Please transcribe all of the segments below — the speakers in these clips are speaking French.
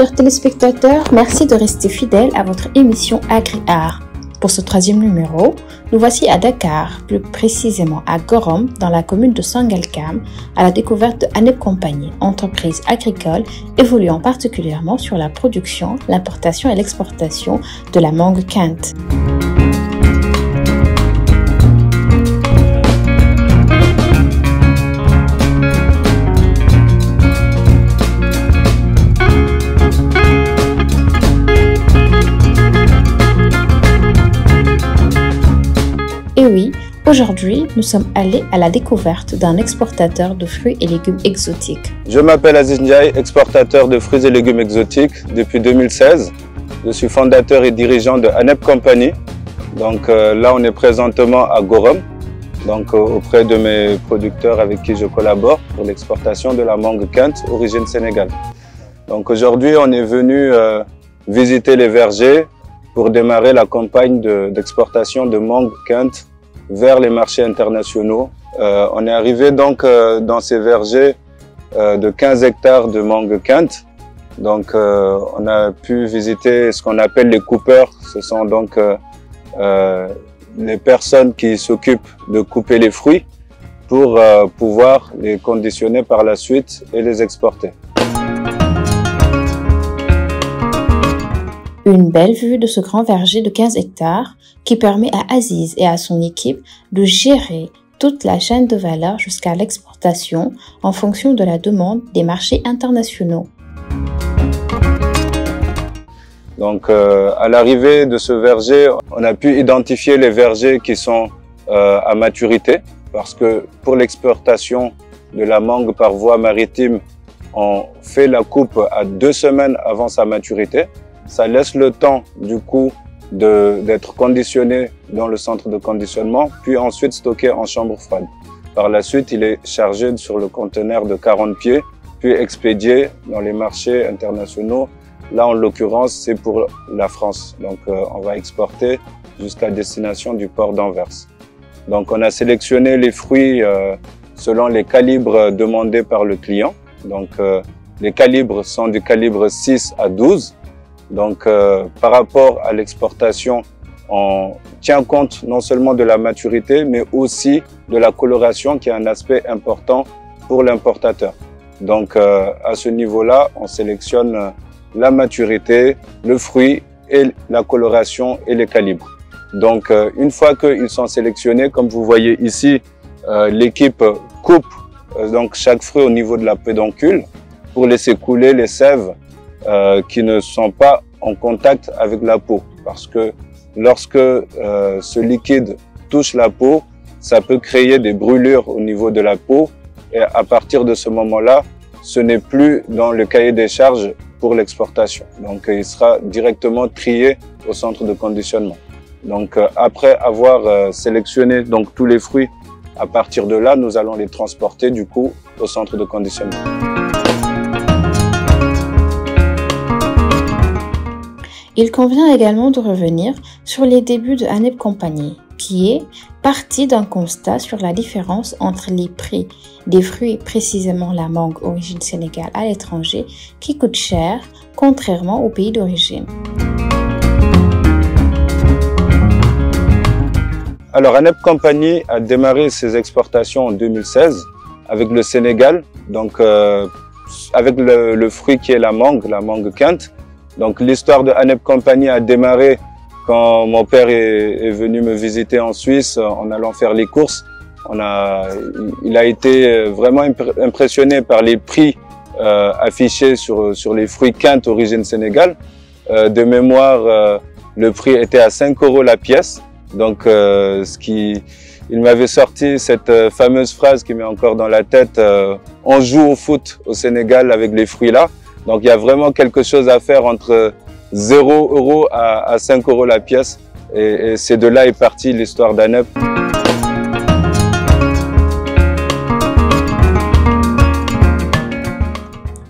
Chers téléspectateurs, merci de rester fidèles à votre émission Agri-Art. Pour ce 3e numéro, nous voici à Dakar, plus précisément à Gorom, dans la commune de Sangalkam, à la découverte de ANEP Company, entreprise agricole évoluant particulièrement sur la production, l'importation et l'exportation de la mangue Kent. Et oui, aujourd'hui, nous sommes allés à la découverte d'un exportateur de fruits et légumes exotiques. Je m'appelle Aziz Ndiaye, exportateur de fruits et légumes exotiques depuis 2016. Je suis fondateur et dirigeant de ANEP Company. Donc là, on est présentement à Gorom, donc auprès de mes producteurs avec qui je collabore pour l'exportation de la mangue Kent, origine Sénégal. Donc aujourd'hui, on est venu visiter les vergers pour démarrer la campagne d'exportation de mangue Kent vers les marchés internationaux. On est arrivé donc dans ces vergers de 15 hectares de mangue Kent. Donc on a pu visiter ce qu'on appelle les coupeurs. Ce sont donc les personnes qui s'occupent de couper les fruits pour pouvoir les conditionner par la suite et les exporter. Une belle vue de ce grand verger de 15 hectares qui permet à Aziz et à son équipe de gérer toute la chaîne de valeur jusqu'à l'exportation en fonction de la demande des marchés internationaux. Donc à l'arrivée de ce verger, on a pu identifier les vergers qui sont à maturité parce que pour l'exportation de la mangue par voie maritime, on fait la coupe à 2 semaines avant sa maturité. Ça laisse le temps du coup d'être conditionné dans le centre de conditionnement, puis ensuite stocké en chambre froide. Par la suite, il est chargé sur le conteneur de 40 pieds, puis expédié dans les marchés internationaux. Là, en l'occurrence, c'est pour la France. Donc, on va exporter jusqu'à destination du port d'Anvers. Donc, on a sélectionné les fruits selon les calibres demandés par le client. Donc, les calibres sont du calibre 6 à 12. Donc, par rapport à l'exportation, on tient compte non seulement de la maturité, mais aussi de la coloration qui est un aspect important pour l'importateur. Donc, à ce niveau-là, on sélectionne la maturité, le fruit et la coloration et les calibres. Donc, une fois qu'ils sont sélectionnés, comme vous voyez ici, l'équipe coupe donc chaque fruit au niveau de la pédoncule pour laisser couler les sèves qui ne sont pas en contact avec la peau. Parce que lorsque ce liquide touche la peau, ça peut créer des brûlures au niveau de la peau. Et à partir de ce moment-là, ce n'est plus dans le cahier des charges pour l'exportation. Donc, il sera directement trié au centre de conditionnement. Donc, après avoir sélectionné donc, tous les fruits, à partir de là, nous allons les transporter du coup au centre de conditionnement. Il convient également de revenir sur les débuts de ANEP Company, qui est parti d'un constat sur la différence entre les prix des fruits, précisément la mangue origine Sénégal à l'étranger, qui coûte cher, contrairement au pays d'origine. Alors, ANEP Company a démarré ses exportations en 2016 avec le Sénégal, donc avec le fruit qui est la mangue Kent. Donc l'histoire de ANEP Company a démarré quand mon père est venu me visiter en Suisse en allant faire les courses. Il a été vraiment impressionné par les prix affichés sur les fruits Kent origine Sénégal. De mémoire, le prix était à 5 € la pièce. Donc il m'avait sorti cette fameuse phrase qui m'est encore dans la tête, on joue au foot au Sénégal avec les fruits là. Donc il y a vraiment quelque chose à faire entre 0 € à 5 € la pièce. Et c'est de là est partie l'histoire d'ANEP.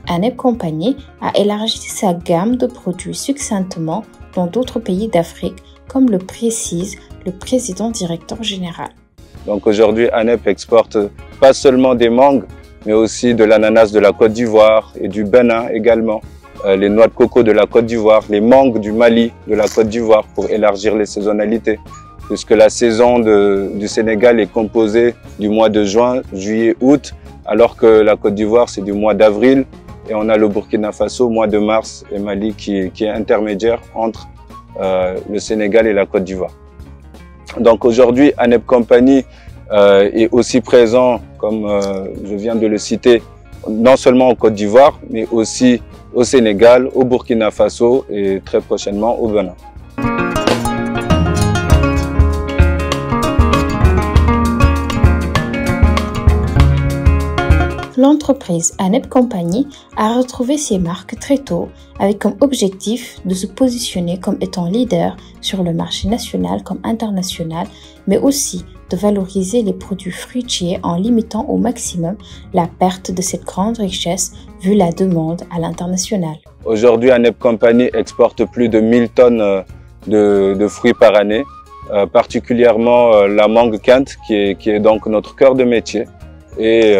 ANEP Company a élargi sa gamme de produits succinctement dans d'autres pays d'Afrique, comme le précise le président directeur général. Donc aujourd'hui, ANEP exporte pas seulement des mangues, mais aussi de l'ananas de la Côte d'Ivoire et du Bénin également. les noix de coco de la Côte d'Ivoire, les mangues du Mali, de la Côte d'Ivoire pour élargir les saisonnalités. Puisque la saison du Sénégal est composée du mois de juin, juillet, août, alors que la Côte d'Ivoire c'est du mois d'avril et on a le Burkina Faso au mois de mars et Mali qui est intermédiaire entre le Sénégal et la Côte d'Ivoire. Donc aujourd'hui, ANEP Company est aussi présent, comme je viens de le citer, non seulement en Côte d'Ivoire, mais aussi au Sénégal, au Burkina Faso et très prochainement au Bénin. L'entreprise ANEP Company a retrouvé ses marques très tôt avec comme objectif de se positionner comme étant leader sur le marché national comme international, mais aussi de valoriser les produits fruitiers en limitant au maximum la perte de cette grande richesse vu la demande à l'international. Aujourd'hui, ANEP Company exporte plus de 1000 tonnes de fruits par année, particulièrement la mangue Kent qui est donc notre cœur de métier. Et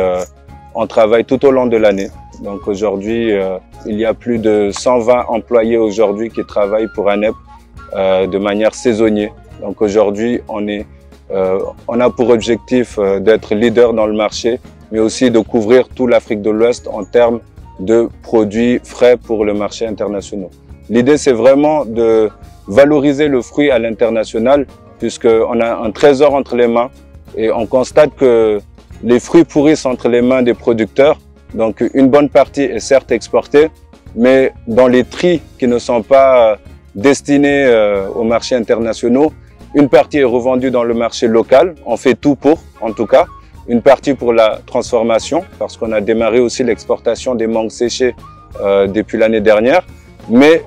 on travaille tout au long de l'année. Donc aujourd'hui, il y a plus de 120 employés aujourd'hui qui travaillent pour ANEP de manière saisonnière. Donc aujourd'hui, on a pour objectif d'être leader dans le marché, mais aussi de couvrir toute l'Afrique de l'Ouest en termes de produits frais pour le marché international. L'idée, c'est vraiment de valoriser le fruit à l'international, puisqu'on a un trésor entre les mains et on constate que les fruits pourrissent entre les mains des producteurs, donc une bonne partie est certes exportée, mais dans les tris qui ne sont pas destinés aux marchés internationaux, une partie est revendue dans le marché local, on fait tout pour, en tout cas, une partie pour la transformation, parce qu'on a démarré aussi l'exportation des mangues séchées depuis l'année dernière, mais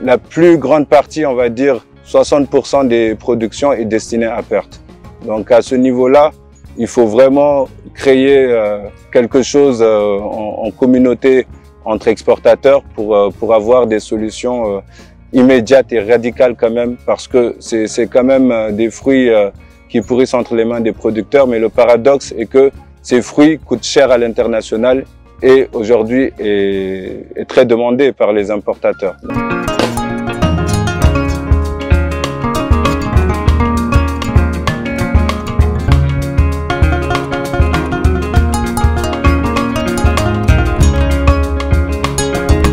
la plus grande partie, on va dire 60% des productions est destinée à perte. Donc à ce niveau-là, il faut vraiment créer quelque chose en communauté entre exportateurs pour avoir des solutions immédiates et radicales quand même, parce que c'est quand même des fruits qui pourrissent entre les mains des producteurs, mais le paradoxe est que ces fruits coûtent cher à l'international et aujourd'hui est très demandé par les importateurs.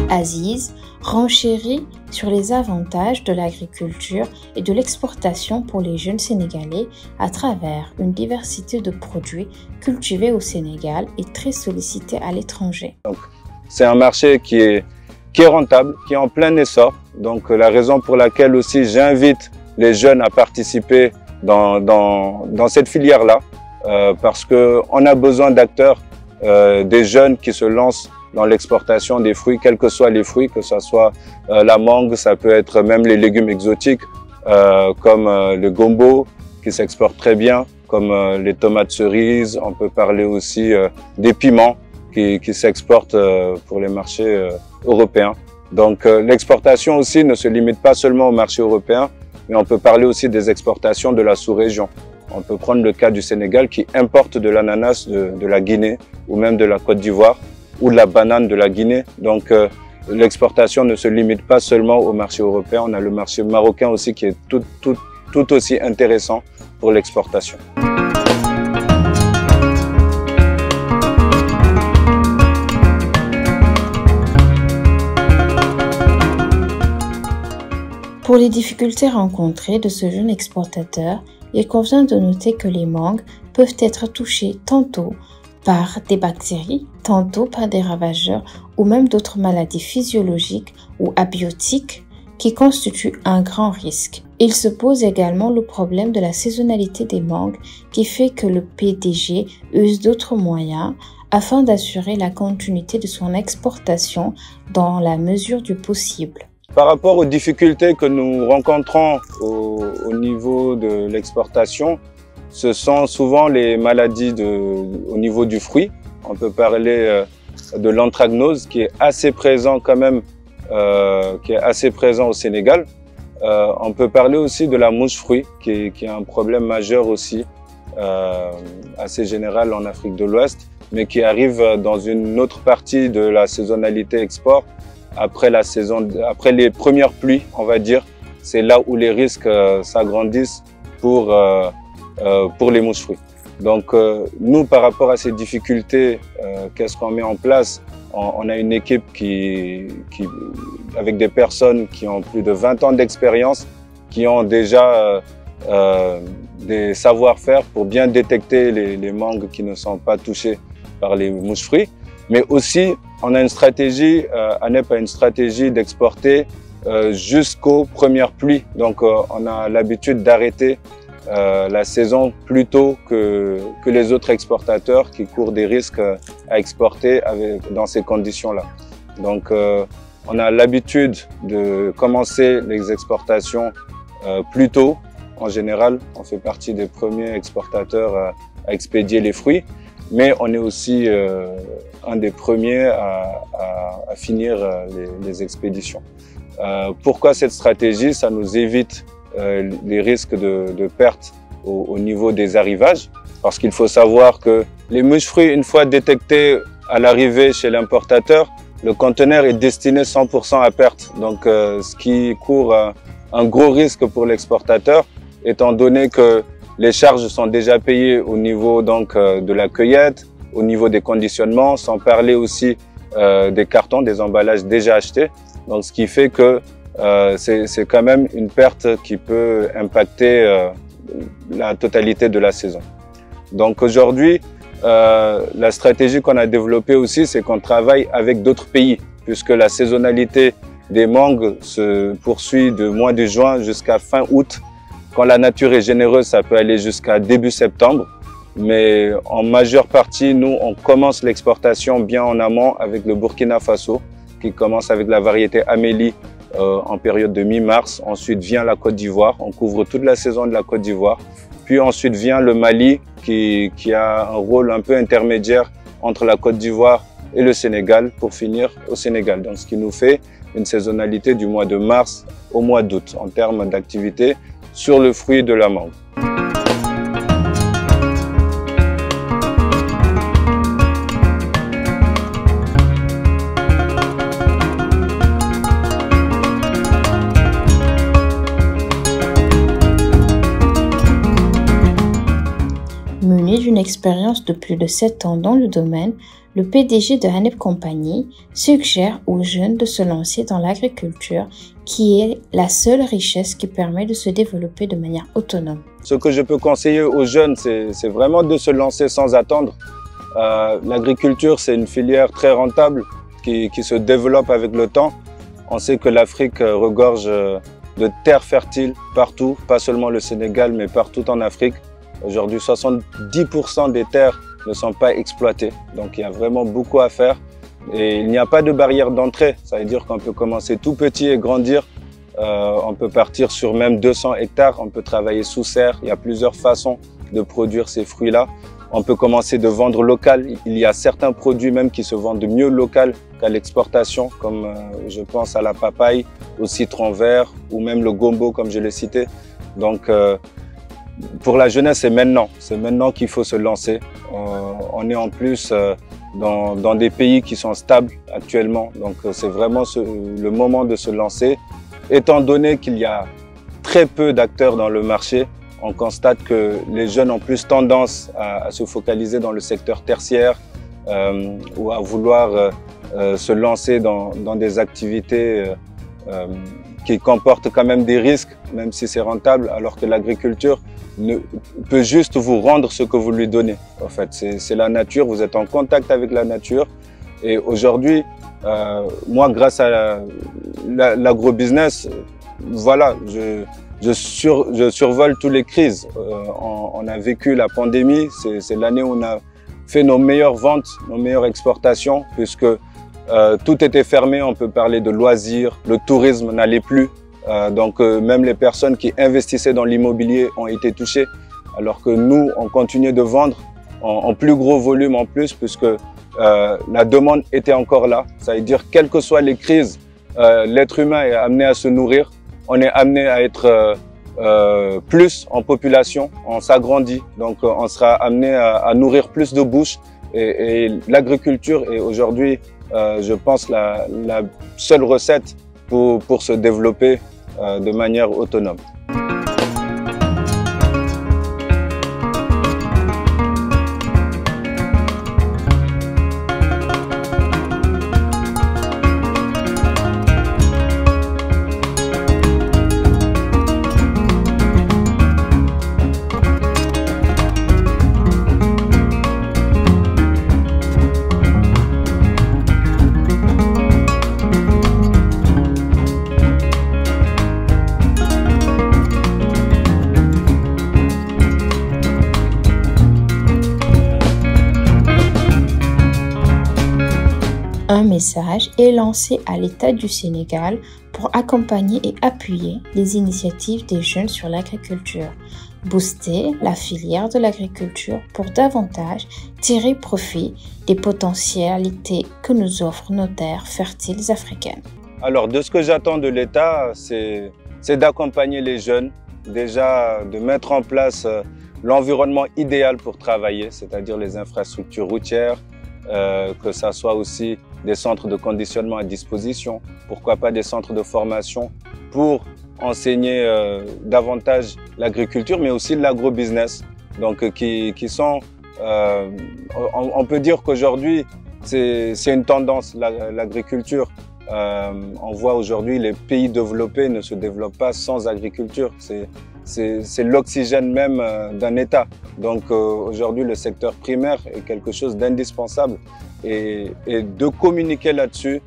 Aziz renchérit sur les avantages de l'agriculture et de l'exportation pour les jeunes Sénégalais à travers une diversité de produits cultivés au Sénégal et très sollicités à l'étranger. C'est un marché qui est rentable, qui est en plein essor. Donc la raison pour laquelle aussi j'invite les jeunes à participer dans cette filière-là, parce qu'on a besoin d'acteurs, des jeunes qui se lancent dans l'exportation des fruits, quels que soient les fruits, que ce soit la mangue, ça peut être même les légumes exotiques, comme le gombo qui s'exporte très bien, comme les tomates cerises. On peut parler aussi des piments qui s'exportent pour les marchés européens. Donc l'exportation aussi ne se limite pas seulement au marché européen, mais on peut parler aussi des exportations de la sous-région. On peut prendre le cas du Sénégal qui importe de l'ananas de la Guinée ou même de la Côte d'Ivoire, ou de la banane de la Guinée. Donc l'exportation ne se limite pas seulement au marché européen, on a le marché marocain aussi qui est tout aussi intéressant pour l'exportation. Pour les difficultés rencontrées de ce jeune exportateur, il convient de noter que les mangues peuvent être touchées tantôt par des bactéries, tantôt par des ravageurs ou même d'autres maladies physiologiques ou abiotiques qui constituent un grand risque. Il se pose également le problème de la saisonnalité des mangues qui fait que le PDG use d'autres moyens afin d'assurer la continuité de son exportation dans la mesure du possible. Par rapport aux difficultés que nous rencontrons au niveau de l'exportation, ce sont souvent les maladies au niveau du fruit. On peut parler de l'anthracnose qui est assez présent quand même, qui est assez présent au Sénégal. On peut parler aussi de la mouche-fruit qui est un problème majeur aussi, assez général en Afrique de l'Ouest, mais qui arrive dans une autre partie de la saisonnalité export. après la saison, après les premières pluies, on va dire, c'est là où les risques s'agrandissent pour les mouches-fruits. Donc nous, par rapport à ces difficultés, qu'est-ce qu'on met en place? On a une équipe avec des personnes qui ont plus de 20 ans d'expérience, qui ont déjà des savoir-faire pour bien détecter les mangues qui ne sont pas touchées par les mouches-fruits. Mais aussi, on a une stratégie, ANEP a une stratégie d'exporter jusqu'aux premières pluies. Donc on a l'habitude d'arrêter la saison plus tôt que les autres exportateurs qui courent des risques à exporter dans ces conditions-là. Donc on a l'habitude de commencer les exportations plus tôt. En général, on fait partie des premiers exportateurs à expédier les fruits, mais on est aussi un des premiers à finir les expéditions. Pourquoi cette stratégie? Ça nous évite les risques de perte au niveau des arrivages, parce qu'il faut savoir que les mouches-fruits, une fois détectés à l'arrivée chez l'importateur, le conteneur est destiné 100% à perte. Donc ce qui court un gros risque pour l'exportateur, étant donné que les charges sont déjà payées au niveau donc de la cueillette, au niveau des conditionnements, sans parler aussi des cartons, des emballages déjà achetés. Donc ce qui fait que c'est quand même une perte qui peut impacter la totalité de la saison. Donc aujourd'hui, la stratégie qu'on a développée aussi, c'est qu'on travaille avec d'autres pays, puisque la saisonnalité des mangues se poursuit de mois de juin jusqu'à fin août. Quand la nature est généreuse, ça peut aller jusqu'à début septembre. Mais en majeure partie, nous, on commence l'exportation bien en amont avec le Burkina Faso, qui commence avec la variété Amélie en période de mi-mars. Ensuite vient la Côte d'Ivoire, on couvre toute la saison de la Côte d'Ivoire. Puis ensuite vient le Mali, qui a un rôle un peu intermédiaire entre la Côte d'Ivoire et le Sénégal, pour finir au Sénégal. Donc ce qui nous fait une saisonnalité du mois de mars au mois d'août en termes d'activité sur le fruit de la mangue. Muni d'une expérience de plus de 7 ans dans le domaine, le PDG de ANEP Compagnie suggère aux jeunes de se lancer dans l'agriculture, qui est la seule richesse qui permet de se développer de manière autonome. Ce que je peux conseiller aux jeunes, c'est vraiment de se lancer sans attendre. L'agriculture, c'est une filière très rentable qui se développe avec le temps. On sait que l'Afrique regorge de terres fertiles partout, pas seulement le Sénégal, mais partout en Afrique. Aujourd'hui, 70% des terres ne sont pas exploitées. Donc, il y a vraiment beaucoup à faire. Et il n'y a pas de barrière d'entrée. Ça veut dire qu'on peut commencer tout petit et grandir. On peut partir sur même 200 hectares. On peut travailler sous serre. Il y a plusieurs façons de produire ces fruits-là. On peut commencer de vendre local. Il y a certains produits même qui se vendent mieux local qu'à l'exportation, comme je pense à la papaye, au citron vert ou même le gombo, comme je l'ai cité. Donc, pour la jeunesse, c'est maintenant qu'il faut se lancer. On est en plus dans des pays qui sont stables actuellement, donc c'est vraiment le moment de se lancer. Étant donné qu'il y a très peu d'acteurs dans le marché, on constate que les jeunes ont plus tendance à se focaliser dans le secteur tertiaire ou à vouloir se lancer dans des activités qui comportent quand même des risques, même si c'est rentable, alors que l'agriculture peut juste vous rendre ce que vous lui donnez. En fait, c'est la nature, vous êtes en contact avec la nature. Et aujourd'hui, moi, grâce à l'agrobusiness, voilà, je survole toutes les crises. On a vécu la pandémie, c'est l'année où on a fait nos meilleures ventes, nos meilleures exportations, puisque tout était fermé. On peut parler de loisirs, le tourisme n'allait plus. Donc même les personnes qui investissaient dans l'immobilier ont été touchées, alors que nous, on continuait de vendre en plus gros volume en plus, puisque la demande était encore là. Ça veut dire, quelles que soient les crises, l'être humain est amené à se nourrir. On est amené à être plus en population, on s'agrandit, donc on sera amené à nourrir plus de bouches. Et l'agriculture est aujourd'hui je pense, la seule recette pour se développer de manière autonome. Un message est lancé à l'État du Sénégal pour accompagner et appuyer les initiatives des jeunes sur l'agriculture, booster la filière de l'agriculture pour davantage tirer profit des potentialités que nous offrent nos terres fertiles africaines. Alors, de ce que j'attends de l'État, c'est d'accompagner les jeunes, déjà de mettre en place l'environnement idéal pour travailler, c'est-à-dire les infrastructures routières, que ça soit aussi des centres de conditionnement à disposition, pourquoi pas des centres de formation pour enseigner davantage l'agriculture, mais aussi l'agrobusiness. Donc, qui sont, on peut dire qu'aujourd'hui, c'est une tendance, l'agriculture. On voit aujourd'hui les pays développés ne se développent pas sans agriculture. C'est l'oxygène même d'un État. Donc aujourd'hui, le secteur primaire est quelque chose d'indispensable et de communiquer là-dessus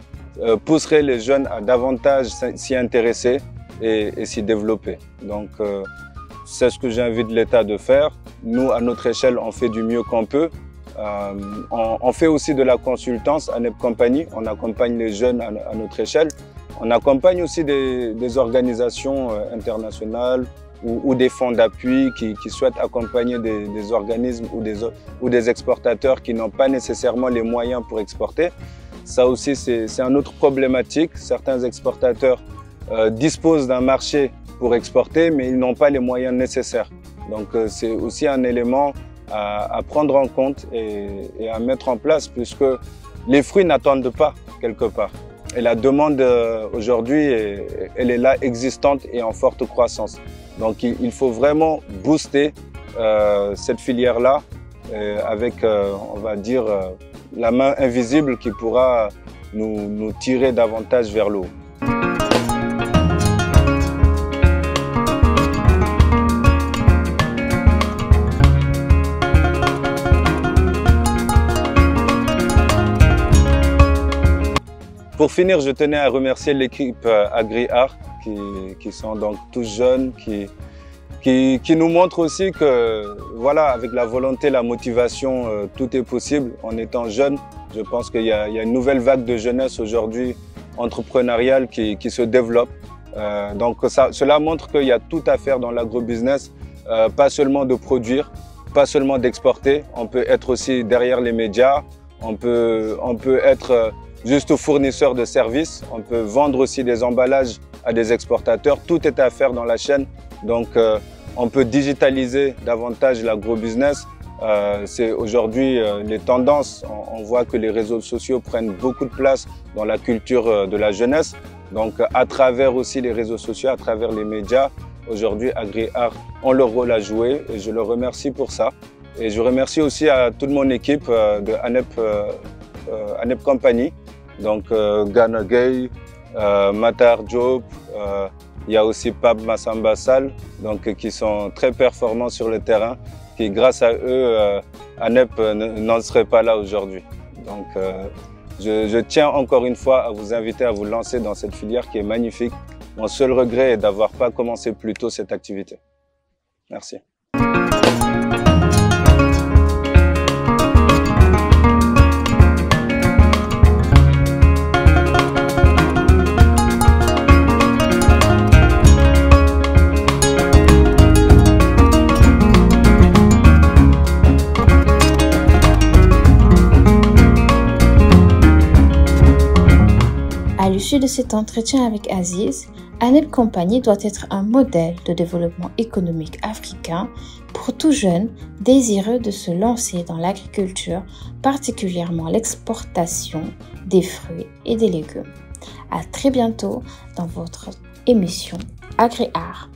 pousserait les jeunes à davantage s'y intéresser et s'y développer. Donc c'est ce que j'invite l'État de faire. Nous, à notre échelle, on fait du mieux qu'on peut. On fait aussi de la consultance à ANEP Company. On accompagne les jeunes à notre échelle. On accompagne aussi des organisations internationales ou des fonds d'appui qui souhaitent accompagner des organismes ou des exportateurs qui n'ont pas nécessairement les moyens pour exporter. Ça aussi, c'est une autre problématique. Certains exportateurs disposent d'un marché pour exporter, mais ils n'ont pas les moyens nécessaires. Donc c'est aussi un élément à prendre en compte et à mettre en place, puisque les fruits n'attendent pas quelque part. Et la demande aujourd'hui, elle est là, existante et en forte croissance. Donc il faut vraiment booster cette filière-là avec, on va dire, la main invisible qui pourra nous tirer davantage vers le haut. Pour finir, je tenais à remercier l'équipe AgriArt qui sont donc tous jeunes, qui nous montrent aussi que voilà, avec la volonté, la motivation, tout est possible en étant jeune. Je pense qu'il y a une nouvelle vague de jeunesse aujourd'hui entrepreneuriale qui se développe. Donc cela montre qu'il y a tout à faire dans l'agrobusiness, pas seulement de produire, pas seulement d'exporter. On peut être aussi derrière les médias, on peut être juste fournisseur de services, on peut vendre aussi des emballages à des exportateurs. Tout est à faire dans la chaîne. Donc on peut digitaliser davantage l'agrobusiness. C'est aujourd'hui les tendances. On voit que les réseaux sociaux prennent beaucoup de place dans la culture de la jeunesse. Donc à travers aussi les réseaux sociaux, à travers les médias, aujourd'hui AgriArt ont leur rôle à jouer et je le remercie pour ça. Et je remercie aussi à toute mon équipe de ANEP Company. Donc Ghana Gay, Matar Diop, il y a aussi Pab Massamba Sall, donc qui sont très performants sur le terrain, qui grâce à eux, ANEP n'en serait pas là aujourd'hui. Donc je tiens encore une fois à vous inviter à vous lancer dans cette filière qui est magnifique. Mon seul regret est d'avoir pas commencé plus tôt cette activité. Merci. À l'issue l'issue de cet entretien avec Aziz, Anel Compagnie doit être un modèle de développement économique africain pour tout jeune désireux de se lancer dans l'agriculture, particulièrement l'exportation des fruits et des légumes. À très bientôt dans votre émission AgriArt.